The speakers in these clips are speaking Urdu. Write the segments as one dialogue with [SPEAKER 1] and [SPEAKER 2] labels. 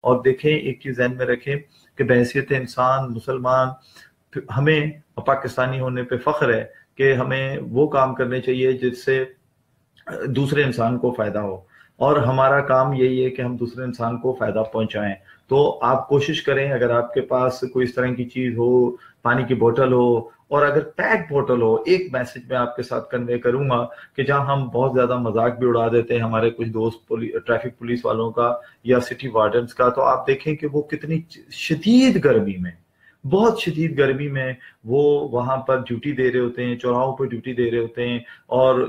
[SPEAKER 1] اور دیکھیں ایک چیز ذہن میں رکھیں کہ بحیثیت انسان مسلمان ہمیں پاکستانی ہونے پہ فخر ہے کہ ہمیں وہ کام کرنے چاہیے جس سے دوسرے انسان کو فائدہ ہو، اور ہمارا کام یہی ہے کہ ہم دوسرے انسان کو فائدہ پہنچائیں۔ تو آپ کوشش کریں اگر آپ کے پاس کوئی اس طرح کی چیز ہو، پانی کی بوتل ہو، اور اگر پیک بوتل ہو، ایک میسج میں آپ کے ساتھ کنوے کروں گا کہ جہاں ہم بہت زیادہ مذاق بھی اڑا دیتے ہیں ہمارے کچھ دوست ٹریفک پولیس والوں کا یا سٹی وارڈنز کا، تو آپ دیکھیں کہ وہ کتنی شدید گرمی میں، بہت شدید گرمی میں وہ وہاں پر ڈیوٹی دے رہے ہوتے ہیں، چوراہوں پہ ڈیوٹی دے رہے ہوتے ہیں اور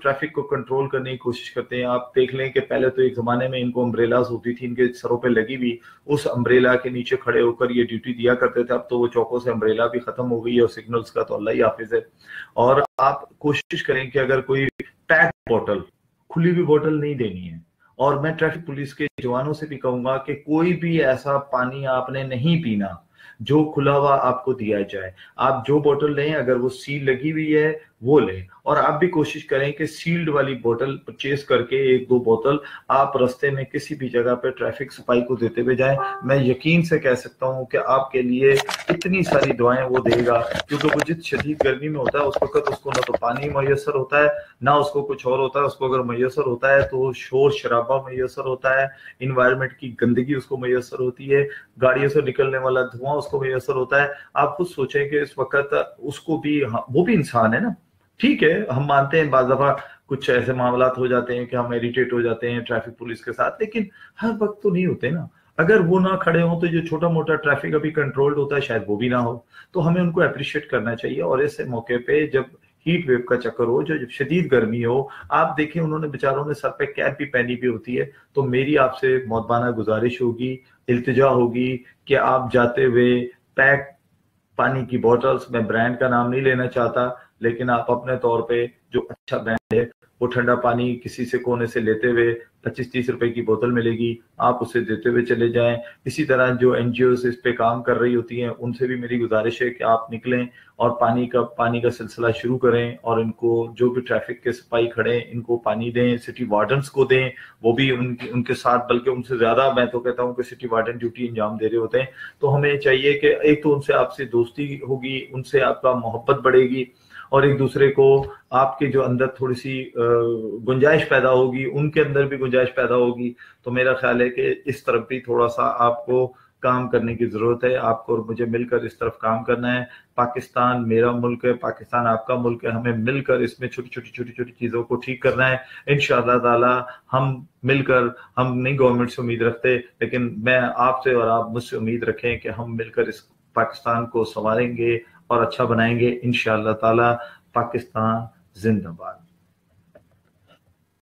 [SPEAKER 1] ٹریفک کو کنٹرول کرنے کی کوشش کرتے ہیں۔ آپ دیکھ لیں کہ پہلے تو ایک زمانے میں ان کو امبریلاز ہوتی تھی ان کے سروں پہ لگی ہوئی، اس امبریلا کے نیچے کھڑے ہو کر یہ ڈیوٹی دیا کرتے تھے۔ اب تو وہ چوکوں سے امبریلا بھی ختم ہو گئی ہے اور سگنلز کا تو اللہ ہی حافظ ہے۔ اور آپ کوشش کریں کہ اگر کوئی پیک بوٹل، کھلی ہوئی بوٹل نہیں دینی ہے، اور میں ٹریفک پولیس کے جوانوں سے بھی کہوں گا کہ کوئی بھی ایسا پانی آپ نے نہیں پینا جو کھلا ہوا آپ کو دیا جائے۔ آپ جو بوٹل لیں اگر وہ سیل لگی ہوئی ہے وہ لیں، اور آپ بھی کوشش کریں کہ سیلڈ والی بوٹل پرچیز کر کے ایک دو بوتل آپ رستے میں کسی بھی جگہ پہ ٹریفک صفائی کو دیتے ہوئے جائیں۔ میں یقین سے کہہ سکتا ہوں کہ آپ کے لیے اتنی ساری دعائیں وہ دے گا، کیونکہ وہ جس شدید گرمی میں ہوتا ہے اس وقت اس کو نہ تو پانی میسر ہوتا ہے نہ اس کو کچھ اور ہوتا ہے، اس کو اگر میسر ہوتا ہے تو شور شرابہ میسر ہوتا ہے، انوائرمنٹ کی گندگی اس کو میسر ہوتی ہے، گاڑیوں سے نکلنے والا دھواں اس کو میسر ہوتا ہے۔ آپ خود سوچیں کہ اس وقت اس کو بھی، وہ بھی انسان ہے نا، ٹھیک ہے ہم مانتے ہیں بعض دفعہ کچھ ایسے معاملات ہو جاتے ہیں کہ ہم اریٹیٹ ہو جاتے ہیں ٹریفک پولیس کے ساتھ، لیکن ہر وقت تو نہیں ہوتے نا۔ اگر وہ نہ کھڑے ہوں تو جو چھوٹا موٹا ٹریفک ابھی کنٹرولڈ ہوتا ہے شاید وہ بھی نہ ہو، تو ہمیں ان کو اپریشیٹ کرنا چاہیے۔ اور ایسے موقع پہ جب ہیٹ ویو کا چکر ہو، جو شدید گرمی ہو، آپ دیکھیں انہوں نے بیچاروں نے سر پہ کیپ بھی پہنی بھی ہوتی ہے، تو میری آپ سے مؤدبانہ گزارش ہوگی، التجا ہوگی کہ آپ جاتے ہوئے پیک پانی کی بوٹلز، میں برانڈ کا نام نہیں لینا چاہتا لیکن آپ اپنے طور پہ جو اچھا برانڈ ہے وہ ٹھنڈا پانی کسی سے کونے سے لیتے ہوئے 25-30 روپے کی بوتل ملے گی، آپ اسے دیتے ہوئے چلے جائیں۔ اسی طرح جو این جی اوز اس پہ کام کر رہی ہوتی ہیں ان سے بھی میری گزارش ہے کہ آپ نکلیں اور پانی کا سلسلہ شروع کریں، اور ان کو جو بھی ٹریفک کے سپاہی کھڑے ہیں ان کو پانی دیں، سٹی وارڈنز کو دیں، وہ بھی ان کے ساتھ، بلکہ ان سے زیادہ میں تو کہتا ہوں کہ سٹی وارڈن ڈیوٹی انجام دے رہے ہوتے ہیں۔ تو ہمیں چاہیے کہ ایک تو ان سے آپ سے دوستی ہوگی، ان سے آپ کا محبت بڑھے گی، اور ایک دوسرے کو آپ کے جو اندر تھوڑی سی گنجائش پیدا ہوگی ان کے اندر بھی گنجائش پیدا ہوگی۔ تو میرا خیال ہے کہ اس طرف بھی تھوڑا سا آپ کو کام کرنے کی ضرورت ہے، آپ کو اور مجھے مل کر اس طرف کام کرنا ہے۔ پاکستان میرا ملک ہے، پاکستان آپ کا ملک ہے، ہمیں مل کر اس میں چھوٹی چھوٹی چیزوں کو ٹھیک کرنا ہے انشاءاللہ تعالی۔ ہم مل کر، ہم نہیں گورنمنٹ سے امید رکھتے لیکن میں آپ سے اور آپ مجھ سے امید رکھیں کہ ہم مل کر اس پاکستان کو سنواریں گے اور اچھا بنائیں گے انشاءاللہ تعالی۔ پاکستان زندہ باد۔